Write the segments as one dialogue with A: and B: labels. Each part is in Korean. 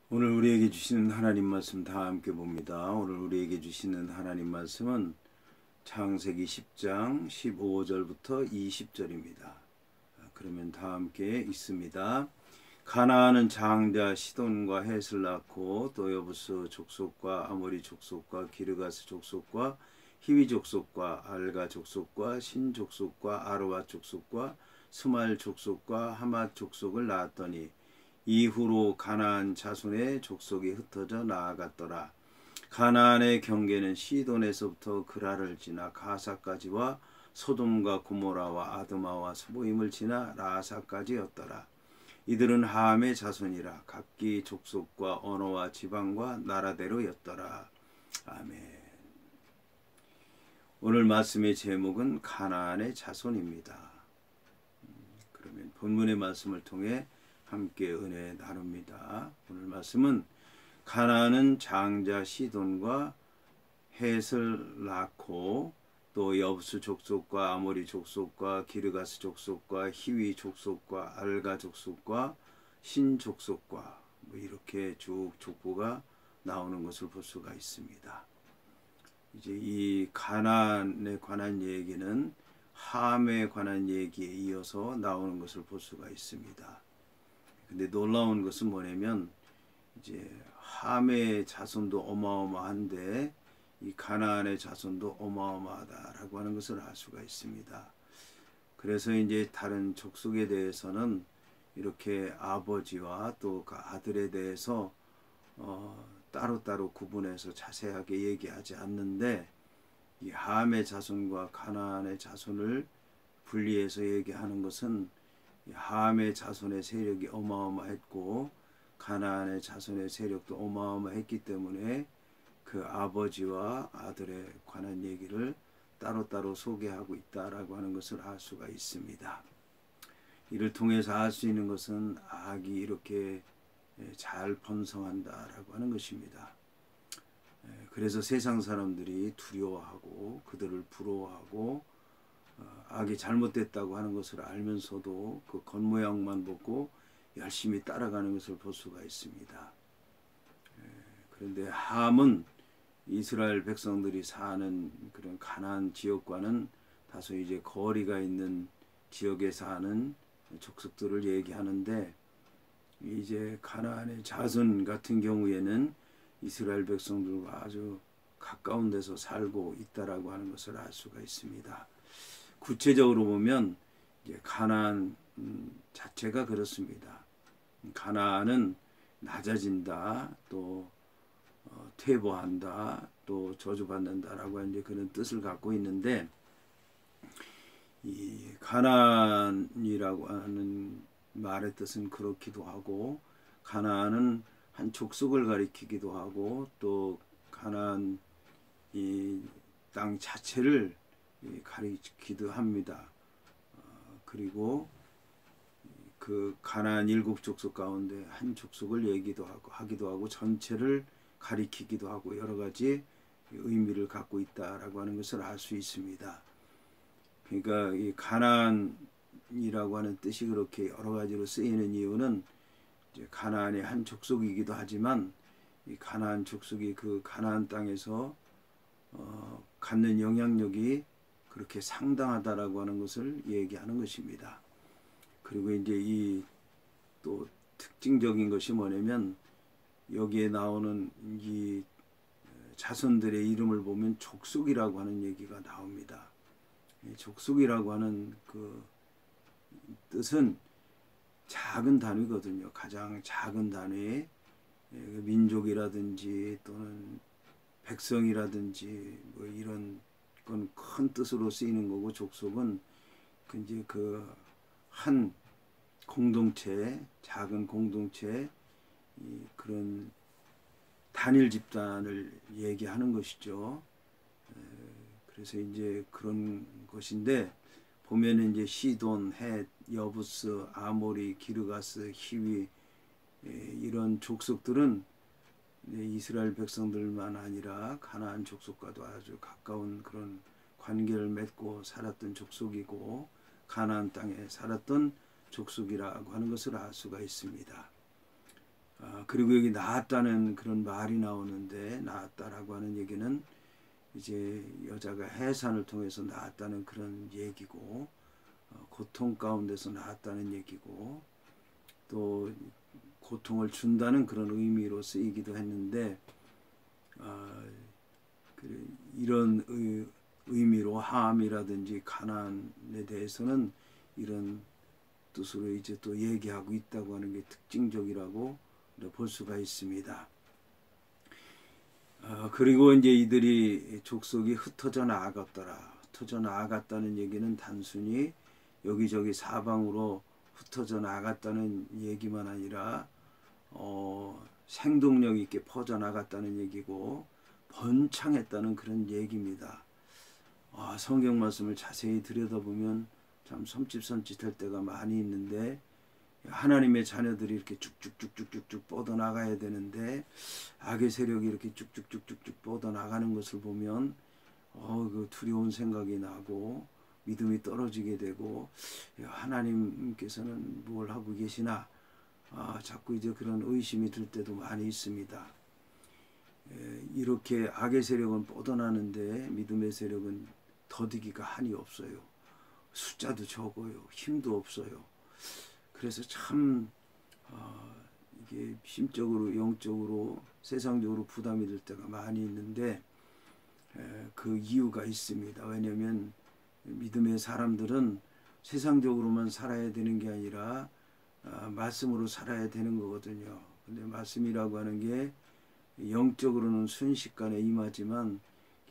A: 오늘 우리에게 주시는 하나님 말씀 다 함께 봅니다. 오늘 우리에게 주시는 하나님 말씀은 창세기 10장 15절부터 20절입니다. 그러면 다 함께 읽습니다. 가나안은 장자 시돈과 헷을 낳고 또 여부스 족속과 아모리 족속과 기르가스 족속과 히위 족속과 알가 족속과 신 족속과 아르와 족속과 스말 족속과 하맛 족속을 낳았더니 이후로 가나안 자손의 족속이 흩어져 나아갔더라. 가나안의 경계는 시돈에서부터 그라를 지나 가사까지와 소돔과 고모라와 아드마와 스보임을 지나 라사까지였더라. 이들은 함의 자손이라 각기 족속과 언어와 지방과 나라대로였더라. 아멘. 오늘 말씀의 제목은 가나안의 자손입니다. 그러면 본문의 말씀을 통해 함께 은혜 나눕니다. 오늘 말씀은 가나안은 장자 시돈과 헷을 낳고 또 여부스 족속과 아모리 족속과 기르가스 족속과 히위 족속과 알가 족속과 신 족속과 이렇게 쭉 족보가 나오는 것을 볼 수가 있습니다. 이제 이 가나안에 관한 얘기는 함에 관한 얘기에 이어서 나오는 것을 볼 수가 있습니다. 근데 놀라운 것은 뭐냐면 이제 함의 자손도 어마어마한데 이 가나안의 자손도 어마어마하다라고 하는 것을 알 수가 있습니다. 그래서 이제 다른 족속에 대해서는 이렇게 아버지와 또 그 아들에 대해서 따로따로 구분해서 자세하게 얘기하지 않는데 이 함의 자손과 가나안의 자손을 분리해서 얘기하는 것은 함의 자손의 세력이 어마어마했고 가나안의 자손의 세력도 어마어마했기 때문에 그 아버지와 아들에 관한 얘기를 따로따로 소개하고 있다라고 하는 것을 알 수가 있습니다. 이를 통해서 알 수 있는 것은 악이 이렇게 잘 번성한다라고 하는 것입니다. 그래서 세상 사람들이 두려워하고 그들을 부러워하고 악이 잘못됐다고 하는 것을 알면서도 그 겉모양만 보고 열심히 따라가는 것을 볼 수가 있습니다. 그런데 함은 이스라엘 백성들이 사는 그런 가나안 지역과는 다소 이제 거리가 있는 지역에 사는 족속들을 얘기하는데 이제 가나안의 자손 같은 경우에는 이스라엘 백성들과 아주 가까운 데서 살고 있다라고 하는 것을 알 수가 있습니다. 구체적으로 보면 이제 가나안 자체가 그렇습니다. 가나안은 낮아진다, 또 퇴보한다, 또 저주받는다라고 하는 그런 뜻을 갖고 있는데 이 가나안이라고 하는 말의 뜻은 그렇기도 하고 가나안은 한 족속을 가리키기도 하고 또 가나안 이 땅 자체를 가리키기도 합니다. 그리고 그 가나안 7족속 가운데 한 족속을 하기도 하고 전체를 가리키기도 하고 여러 가지 의미를 갖고 있다라고 하는 것을 알 수 있습니다. 그러니까 이 가나안이라고 하는 뜻이 그렇게 여러 가지로 쓰이는 이유는 이제 가나안의 한 족속이기도 하지만 이 가나안 족속이 그 가나안 땅에서 갖는 영향력이 그렇게 상당하다라고 하는 것을 얘기하는 것입니다. 그리고 이제 이 또 특징적인 것이 뭐냐면 여기에 나오는 이 자손들의 이름을 보면 족속이라고 하는 얘기가 나옵니다. 족속이라고 하는 그 뜻은 작은 단위거든요. 가장 작은 단위의 민족이라든지 또는 백성이라든지 뭐 이런 건 큰 뜻으로 쓰이는 거고 족속은 이제 그 한 공동체, 작은 공동체 그런 단일 집단을 얘기하는 것이죠. 그래서 이제 그런 것인데 보면은 이제 시돈, 헷, 여부스, 아모리, 기르가스, 히위 이런 족속들은 이스라엘 백성들만 아니라 가나안 족속과도 아주 가까운 그런 관계를 맺고 살았던 족속이고 가나안 땅에 살았던 족속이라고 하는 것을 알 수가 있습니다. 그리고 여기 나았다는 그런 말이 나오는데, 나았다라고 하는 얘기는 이제 여자가 해산을 통해서 나았다는 그런 얘기고, 고통 가운데서 나았다는 얘기고, 또 고통을 준다는 그런 의미로 쓰이기도 했는데, 이런 의미로 함이라든지 가나안에 대해서는 이런 뜻으로 이제 또 얘기하고 있다고 하는 게 특징적이라고 볼 수가 있습니다. 그리고 이제 이들이 족속이 흩어져 나아갔더라. 흩어져 나아갔다는 얘기는 단순히 여기저기 사방으로 흩어져 나아갔다는 얘기만 아니라 생동력 있게 퍼져 나갔다는 얘기고 번창했다는 그런 얘기입니다. 성경 말씀을 자세히 들여다보면 참 섬찟할 때가 많이 있는데, 하나님의 자녀들이 이렇게 쭉쭉쭉쭉쭉 뻗어나가야 되는데 악의 세력이 이렇게 쭉쭉쭉쭉 뻗어나가는 것을 보면 그 두려운 생각이 나고 믿음이 떨어지게 되고, 하나님께서는 뭘 하고 계시나 자꾸 이제 그런 의심이 들 때도 많이 있습니다. 이렇게 악의 세력은 뻗어나는데 믿음의 세력은 더디기가 한이 없어요. 숫자도 적어요. 힘도 없어요. 그래서 참 이게 심적으로 영적으로 세상적으로 부담이 될 때가 많이 있는데, 그 이유가 있습니다. 왜냐하면 믿음의 사람들은 세상적으로만 살아야 되는 게 아니라 말씀으로 살아야 되는 거거든요. 근데 말씀이라고 하는 게 영적으로는 순식간에 임하지만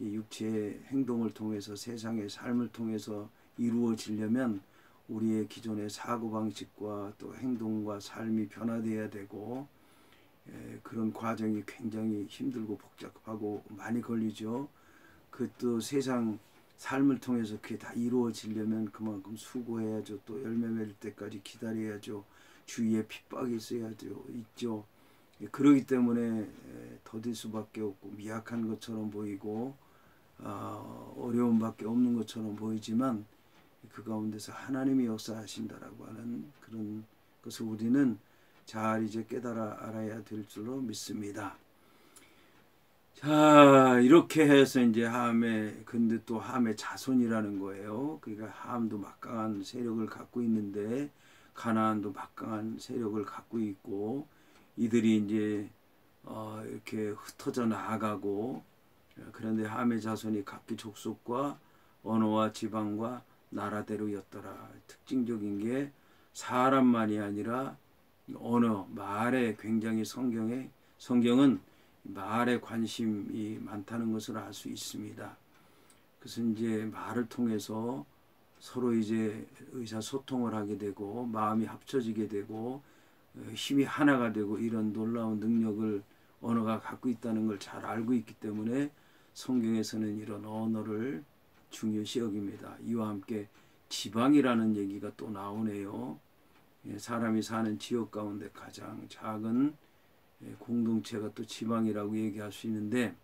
A: 육체의 행동을 통해서 세상의 삶을 통해서 이루어지려면 우리의 기존의 사고방식과 또 행동과 삶이 변화되어야 되고, 그런 과정이 굉장히 힘들고 복잡하고 많이 걸리죠. 그 또 세상 삶을 통해서 그게 다 이루어지려면 그만큼 수고해야죠. 또 열매 맺을 때까지 기다려야죠. 주위에 핍박이 있죠. 그러기 때문에 더딜 수밖에 없고 미약한 것처럼 보이고 어려움밖에 없는 것처럼 보이지만, 그 가운데서 하나님이 역사하신다라고 하는 그런 것을 우리는 잘 이제 깨달아 알아야 될 줄로 믿습니다. 자, 이렇게 해서 이제 함의, 근데 또 함의 자손이라는 거예요. 그러니까 함도 막강한 세력을 갖고 있는데 가나안도 막강한 세력을 갖고 있고, 이들이 이제 이렇게 흩어져 나아가고, 그런데 함의 자손이 각기 족속과 언어와 지방과 나라대로였더라. 특징적인 게 사람만이 아니라 언어, 말에 굉장히 성경은 말에 관심이 많다는 것을 알 수 있습니다. 그래서 이제 말을 통해서 서로 이제 의사소통을 하게 되고 마음이 합쳐지게 되고 힘이 하나가 되고, 이런 놀라운 능력을 언어가 갖고 있다는 걸 잘 알고 있기 때문에 성경에서는 이런 언어를 중요시 여깁니다. 이와 함께 지방이라는 얘기가 또 나오네요. 사람이 사는 지역 가운데 가장 작은 공동체가 또 지방이라고 얘기할 수 있는데,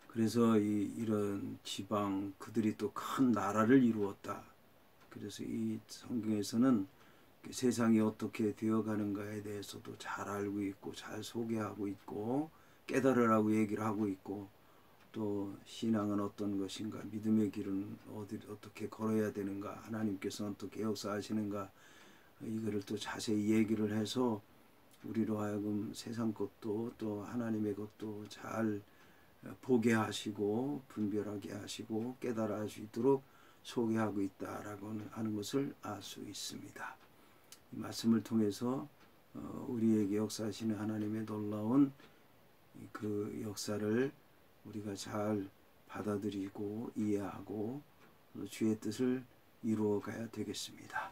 A: 그래서 이런 지방, 그들이 또 큰 나라를 이루었다. 그래서 이 성경에서는 세상이 어떻게 되어가는가에 대해서도 잘 알고 있고 잘 소개하고 있고 깨달으라고 얘기를 하고 있고, 또 신앙은 어떤 것인가, 믿음의 길은 어떻게 걸어야 되는가, 하나님께서는 어떻게 역사하시는가, 이거를 또 자세히 얘기를 해서 우리로 하여금 세상 것도 또 하나님의 것도 잘 보게 하시고 분별하게 하시고 깨달아 할 수 있도록 소개하고 있다라고 하는 것을 알 수 있습니다. 이 말씀을 통해서 우리에게 역사하시는 하나님의 놀라운 그 역사를 우리가 잘 받아들이고 이해하고 주의 뜻을 이루어 가야 되겠습니다.